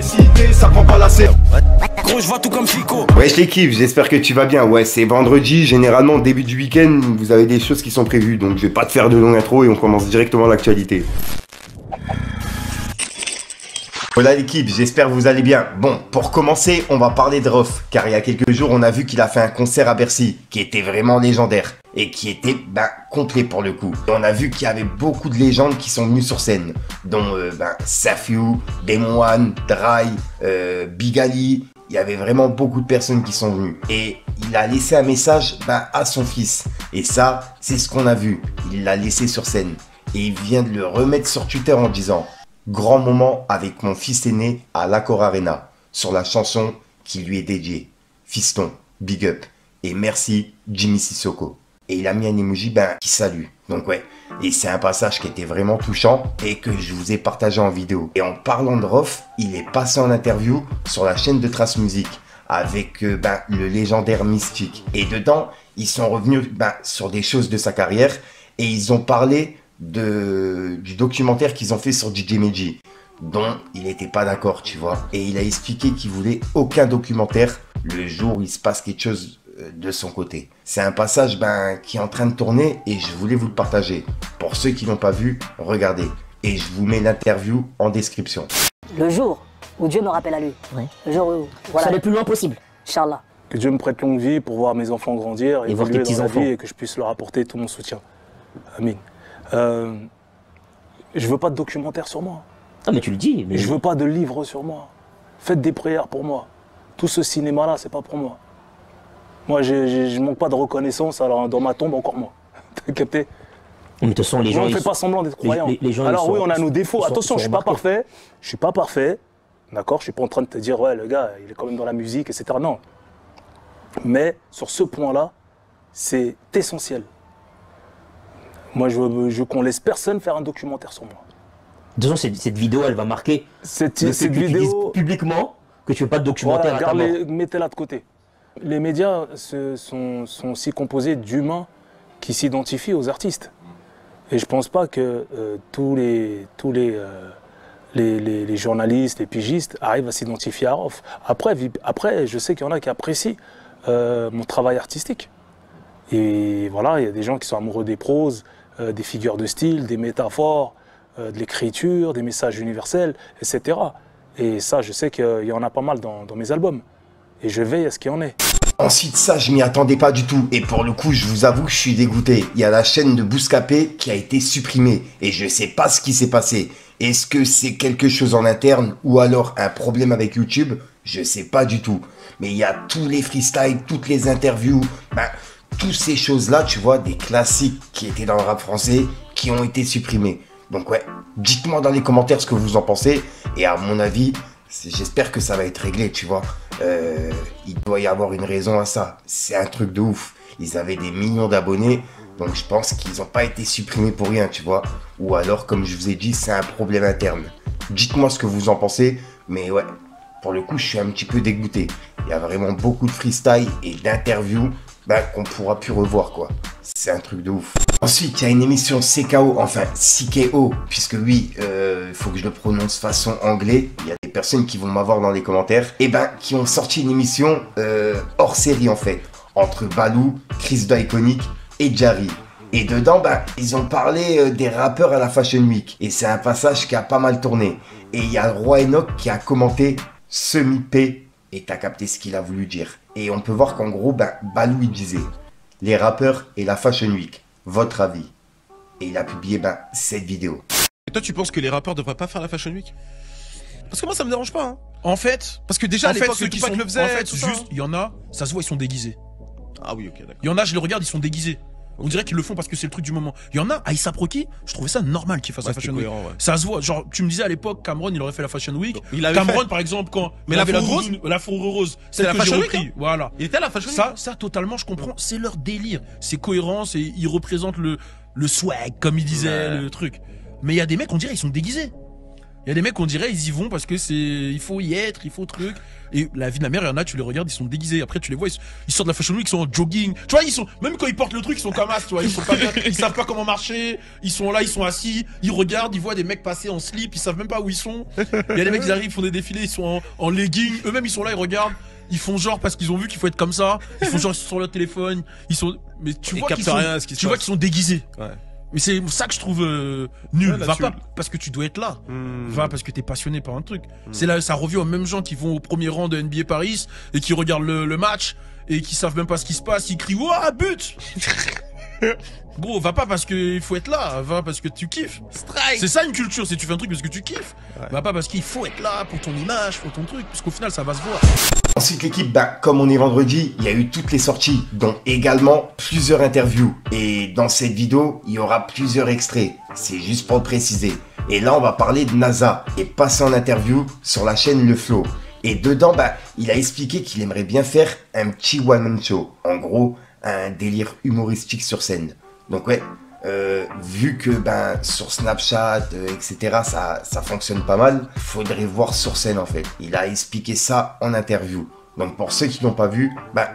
publicité, ça prend pas la scène. Gros, je vois tout comme Fico. Wesh les kiffs, j'espère que tu vas bien. Ouais, c'est vendredi, généralement début du week-end, vous avez des choses qui sont prévues, donc je vais pas te faire de longue intro et on commence directement l'actualité. Voilà l'équipe, j'espère que vous allez bien. Bon, pour commencer, on va parler de Rof, car il y a quelques jours, on a vu qu'il a fait un concert à Bercy, qui était vraiment légendaire, et qui était, complet pour le coup. Et on a vu qu'il y avait beaucoup de légendes qui sont venues sur scène, dont, Safiou, Demon One, Dry, Big Ali. Il y avait vraiment beaucoup de personnes qui sont venues. Et il a laissé un message, à son fils. Et ça, c'est ce qu'on a vu. Il l'a laissé sur scène. Et il vient de le remettre sur Twitter en disant... Grand moment avec mon fils aîné à l'Accor Arena sur la chanson qui lui est dédiée. Fiston, big up. Et merci Jimmy Sissoko. Et il a mis un emoji qui salue. Donc ouais, et c'est un passage qui était vraiment touchant et que je vous ai partagé en vidéo. Et en parlant de Rof, il est passé en interview sur la chaîne de Trace Musique avec le légendaire Mystique. Et dedans, ils sont revenus sur des choses de sa carrière et ils ont parlé du documentaire qu'ils ont fait sur DJ Medji, dont il n'était pas d'accord, tu vois. Et il a expliqué qu'il voulait aucun documentaire le jour où il se passe quelque chose de son côté. C'est un passage qui est en train de tourner et je voulais vous le partager. Pour ceux qui l'ont pas vu, regardez. Et je vous mets l'interview en description. Le jour où Dieu me rappelle à lui, le jour où voilà, le plus loin possible, Inch'Allah. Que Dieu me prête longue vie pour voir mes enfants grandir, et voir tes petits-enfants. Et que je puisse leur apporter tout mon soutien. Amin. Je veux pas de documentaire sur moi. Ah mais tu le dis. Mais... Je veux pas de livres sur moi. Faites des prières pour moi. Tout ce cinéma-là, c'est pas pour moi. Moi, je manque pas de reconnaissance, alors dans ma tombe, encore moi. T'as capté? Mais de toute façon, les gens... On ne fait pas semblant d'être croyants. Les gens, alors oui, on a nos défauts. Attention, je suis pas parfait. Je suis pas parfait. D'accord? Je suis pas en train de te dire, ouais, le gars, il est quand même dans la musique, etc. Non. Mais sur ce point-là, c'est essentiel. Moi, je veux qu'on laisse personne faire un documentaire sur moi. De toute façon, cette vidéo, elle va marquer cette vidéo publiquement que tu ne veux pas de documentaire à ta mort. Mettez-la de côté. Les médias sont aussi composés d'humains qui s'identifient aux artistes. Et je ne pense pas que tous les journalistes, les pigistes arrivent à s'identifier à Rof. Après, je sais qu'il y en a qui apprécient mon travail artistique. Et voilà, il y a des gens qui sont amoureux des proses, des figures de style, des métaphores, de l'écriture, des messages universels, etc. Et ça, je sais qu'il y en a pas mal dans mes albums. Et je veille à ce qu'il y en ait. Ensuite, ça, je m'y attendais pas du tout. Et pour le coup, je vous avoue que je suis dégoûté. Il y a la chaîne de Bouscapé qui a été supprimée. Et je sais pas ce qui s'est passé. Est-ce que c'est quelque chose en interne ou alors un problème avec YouTube? Je sais pas du tout. Mais il y a tous les freestyles, toutes les interviews, toutes ces choses-là, tu vois, des classiques qui étaient dans le rap français, qui ont été supprimés. Donc ouais, dites-moi dans les commentaires ce que vous en pensez. Et à mon avis, j'espère que ça va être réglé, tu vois. Il doit y avoir une raison à ça. C'est un truc de ouf. Ils avaient des millions d'abonnés, donc je pense qu'ils n'ont pas été supprimés pour rien, tu vois. Ou alors, comme je vous ai dit, c'est un problème interne. Dites-moi ce que vous en pensez. Mais ouais, pour le coup, je suis un petit peu dégoûté. Il y a vraiment beaucoup de freestyle et d'interviews qu'on pourra plus revoir, quoi. C'est un truc de ouf. Ensuite, il y a une émission CKO, enfin CKO, puisque oui, il faut que je le prononce façon anglais. Il y a des personnes qui vont m'avoir dans les commentaires, et qui ont sorti une émission hors série en fait, entre Balou, Chris Iconic et Jari. Et dedans, ils ont parlé des rappeurs à la Fashion Week. Et c'est un passage qui a pas mal tourné. Et il y a le roi Enoch qui a commenté semi-P. Et t'as capté ce qu'il a voulu dire. Et on peut voir qu'en gros, Balou il disait les rappeurs et la Fashion Week, votre avis. Et il a publié cette vidéo. Et toi tu penses que les rappeurs devraient pas faire la Fashion Week? Parce que moi ça me dérange pas hein. En fait, parce que déjà à l'époque ceux qui le faisaient, en fait, juste, il y en a, ça se voit ils sont déguisés. Ah oui ok d'accord. Il y en a, je les regarde, ils sont déguisés. On dirait qu'ils le font parce que c'est le truc du moment. Il y en a, A$AP Rocky, je trouvais ça normal qu'il fasse la Fashion Week. Ça se voit, genre tu me disais à l'époque Cameron il aurait fait la Fashion Week. Cameron par exemple quand il avait la fourrure rose, c'est la Fashion Week. Voilà. Il était à la Fashion Week. Ça totalement je comprends, c'est leur délire, c'est cohérent, ils représentent le swag comme il disait le truc. Mais il y a des mecs on dirait ils sont déguisés. Il y a des mecs, on dirait, ils y vont parce que il faut y être, il faut truc. Et la vie de la mère, il y en a, tu les regardes, ils sont déguisés. Après, tu les vois, ils sortent de la Fashion Week, ils sont en jogging. Tu vois, même quand ils portent le truc, ils sont comme as, tu vois, ils sont pas bien, ils savent pas comment marcher. Ils sont là, ils sont assis, ils regardent, ils voient des mecs passer en slip, ils savent même pas où ils sont. Il y a des mecs, ils arrivent, ils font des défilés, ils sont en legging. Eux-mêmes, ils sont là, ils regardent. Ils font genre parce qu'ils ont vu qu'il faut être comme ça. Ils font genre ils sont sur leur téléphone. Mais tu vois qu'ils sont déguisés. Ouais. Mais c'est ça que je trouve nul. Va pas parce que tu dois être là. Va parce que t'es passionné par un truc. C'est là, ça revient aux mêmes gens qui vont au premier rang de NBA Paris et qui regardent le match et qui savent même pas ce qui se passe. Ils crient ouah but. Gros, va pas parce qu'il faut être là, va parce que tu kiffes. C'est ça une culture, c'est tu fais un truc parce que tu kiffes. Ouais. Va pas parce qu'il faut être là pour ton image, pour ton truc, parce qu'au final ça va se voir. Ensuite l'équipe, comme on est vendredi, il y a eu toutes les sorties, dont également plusieurs interviews. Et dans cette vidéo, il y aura plusieurs extraits, c'est juste pour le préciser. Et là on va parler de NASA et passer en interview sur la chaîne Le Flow. Et dedans, il a expliqué qu'il aimerait bien faire un petit one-man show. En gros, un délire humoristique sur scène. Donc ouais, vu que sur Snapchat, etc., ça fonctionne pas mal, faudrait voir sur scène en fait. Il a expliqué ça en interview. Donc pour ceux qui l'ont pas vu,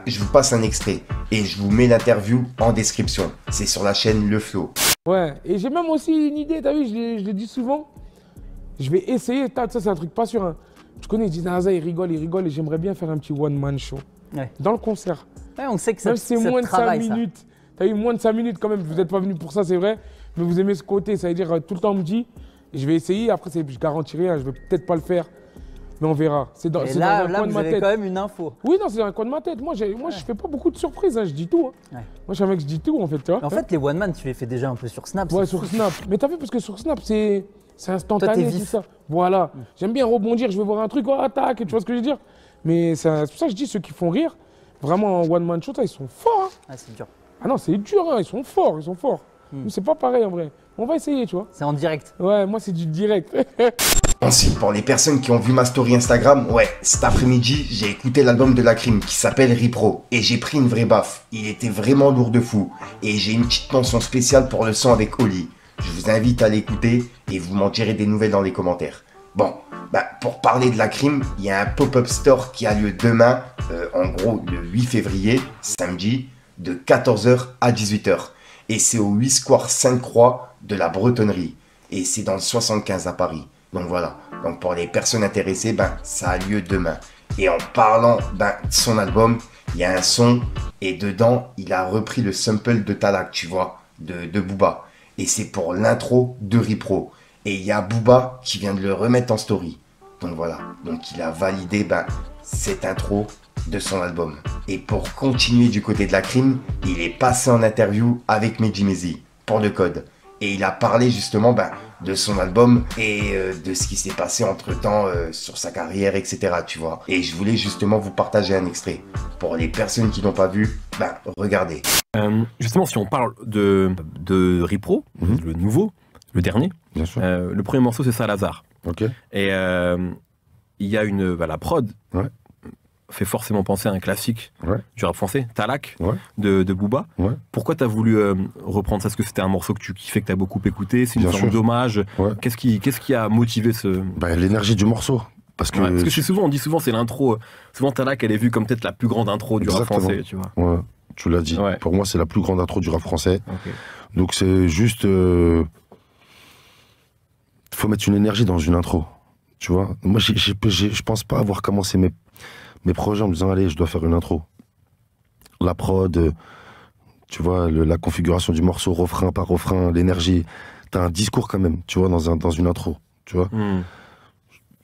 je vous passe un extrait et je vous mets l'interview en description. C'est sur la chaîne Le Flow. Ouais, et j'ai même aussi une idée, t'as vu, je le dis souvent. Je vais essayer, ça c'est un truc pas sûr. Hein. Tu connais, Dinaza, il rigole et j'aimerais bien faire un petit one-man show. Ouais. Dans le concert. Ouais, on sait que c'est moins de 5 minutes. T'as eu moins de 5 minutes quand même, vous n'êtes pas venu pour ça, c'est vrai. Mais vous aimez ce côté, ça veut dire tout le temps on me dit, je vais essayer, après je garantis rien, je vais peut-être pas le faire. Mais on verra. C'est dans un coin de ma tête. Quand même une info. Oui, non, c'est dans un coin de ma tête. Moi, je fais pas beaucoup de surprises, hein, je dis tout. Hein. Ouais. Moi, je suis un mec, je dis tout en fait, tu vois. Mais en fait, les one man, tu les fais déjà un peu sur Snap. Ouais, sur Snap. Mais t'as vu, parce que sur Snap, c'est instantané, tout ça. Voilà. J'aime bien rebondir, je vais voir un truc, oh, attaque, tu vois ce que je veux dire. Mais c'est pour ça que je dis, ceux qui font rire, vraiment en one man show, ils sont forts. Hein. Ah, c'est dur. Ah non, c'est dur, hein. Ils sont forts. Mais c'est pas pareil en vrai. On va essayer, tu vois. C'est en direct. Ouais, moi, c'est du direct. Ensuite, pour les personnes qui ont vu ma story Instagram, ouais, cet après-midi, j'ai écouté l'album de Lacrim qui s'appelle Repro et j'ai pris une vraie baffe. Il était vraiment lourd de fou et j'ai une petite mention spéciale pour le son avec Oli. Je vous invite à l'écouter et vous m'en direz des nouvelles dans les commentaires. Bon, pour parler de Lacrim, il y a un pop-up store qui a lieu demain, en gros le 8 février, samedi, de 14h à 18h. Et c'est au 8 Square Sainte-Croix de la Bretonnerie. Et c'est dans le 75 à Paris. Donc voilà, donc pour les personnes intéressées, ça a lieu demain. Et en parlant de son album, il y a un son et dedans, il a repris le sample de Talak, tu vois, de Booba. Et c'est pour l'intro de Repro. Et il y a Booba qui vient de le remettre en story. Donc voilà, donc il a validé cette intro de son album. Et pour continuer du côté de Lacrim, il est passé en interview avec Mehdi Maizi pour le code. Et il a parlé justement de son album et de ce qui s'est passé entre temps sur sa carrière, etc. Tu vois. Et je voulais justement vous partager un extrait. Pour les personnes qui n'ont pas vu, regardez. Justement, si on parle de Repro, le nouveau, le dernier, bien sûr. Le premier morceau c'est Salazar. Ok. Et il y a la prod. Ouais. Fait forcément penser à un classique du rap français, Talak, de Booba. Ouais. Pourquoi tu as voulu reprendre ça? Est-ce que c'était un morceau que tu kiffais, que tu as beaucoup écouté? C'est une forme d'hommage. Qu'est-ce qui a motivé ce... L'énergie du morceau. Parce que on dit souvent, c'est l'intro. Souvent, Talak, elle est vue comme peut-être la plus grande intro du rap français. Tu vois. Ouais, tu l'as dit. Ouais. Pour moi, c'est la plus grande intro du rap français. Okay. Donc, c'est juste... faut mettre une énergie dans une intro. Tu vois. Moi, je pense pas avoir commencé mes projets en me disant allez, je dois faire une intro. La prod, tu vois, la configuration du morceau, refrain par refrain, l'énergie. T'as un discours quand même, tu vois, dans une intro, tu vois.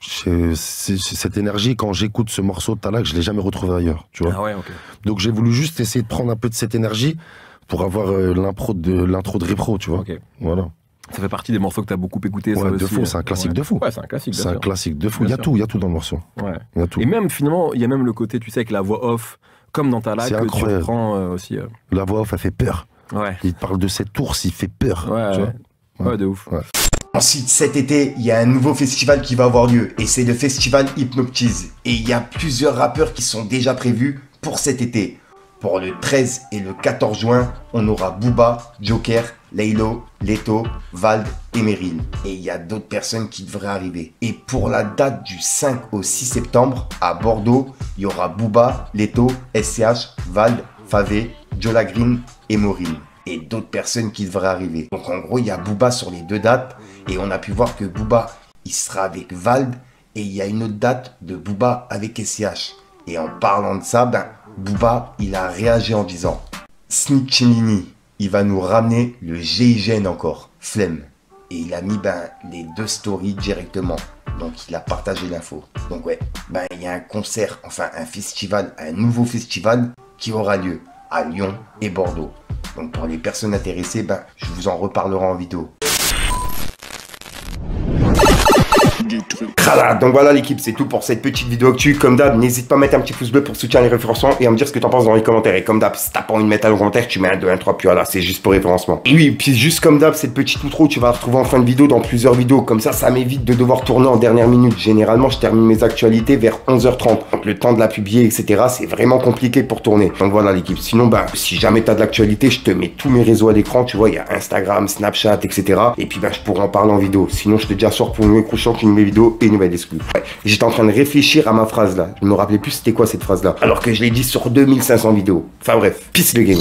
Cette énergie, quand j'écoute ce morceau de Talak, je l'ai jamais retrouvé ailleurs, tu vois. Ah ouais, okay. Donc j'ai voulu juste essayer de prendre un peu de cette énergie pour avoir l'intro de Repro, tu vois. Okay. Voilà. Ça fait partie des morceaux que tu as beaucoup écouté. Ouais, ça de aussi, fou, c'est un classique de fou. Ouais, c'est un classique. C'est un classique de fou. Il y a tout dans le morceau. Ouais. Il y a tout. Et même finalement, il y a même le côté, tu sais, avec la voix off, comme dans Talak, que tu reprends aussi. La voix off, elle fait peur. Ouais. Il parle de cet ours, il fait peur. Ouais, tu vois. Ouais, de ouf. Ouais. Ensuite, cet été, il y a un nouveau festival qui va avoir lieu et c'est le festival Hypnoptize. Et il y a plusieurs rappeurs qui sont déjà prévus pour cet été. Pour le 13 et le 14 juin, on aura Booba, Joker, Laylo, Leto, Vald et Meryl. Et il y a d'autres personnes qui devraient arriver. Et pour la date du 5 au 6 septembre, à Bordeaux, il y aura Booba, Leto, SCH, Vald, Favé, Jola Green et Maureen. Et d'autres personnes qui devraient arriver. Donc en gros, il y a Booba sur les 2 dates. Et on a pu voir que Booba, il sera avec Vald. Et il y a une autre date de Booba avec SCH. Et en parlant de ça, Booba, il a réagi en disant « Snitchinini, il va nous ramener le GIGN encore, flemme. » Et il a mis les 2 stories directement. Donc il a partagé l'info. Donc ouais, il y a un concert, enfin un festival, un nouveau festival qui aura lieu à Lyon et Bordeaux. Donc pour les personnes intéressées, je vous en reparlerai en vidéo. Donc voilà l'équipe, c'est tout pour cette petite vidéo actu. Comme d'hab, n'hésite pas à mettre un petit pouce bleu pour soutenir les référencements et à me dire ce que t'en penses dans les commentaires. Et comme d'hab, si t'as pas envie de mettre un commentaire, tu mets un 2, 1, 3, puis voilà, c'est juste pour référencement. Et oui, puis juste comme d'hab, cette petite outro, tu vas la retrouver en fin de vidéo dans plusieurs vidéos. Comme ça m'évite de devoir tourner en dernière minute. Généralement, je termine mes actualités vers 11h30. Donc le temps de la publier, etc., c'est vraiment compliqué pour tourner. Donc voilà l'équipe. Sinon, si jamais t'as de l'actualité, je te mets tous mes réseaux à l'écran. Tu vois, il y a Instagram, Snapchat, etc. Et puis je pourrais en parler en vidéo. Sinon, je te dis à soir pour une nouvelle crochante, une nouvelle vidéo et une nouvelle exclue. Ouais. J'étais en train de réfléchir à ma phrase là. Je me rappelais plus c'était quoi cette phrase là. Alors que je l'ai dit sur 2500 vidéos. Enfin bref, peace le game.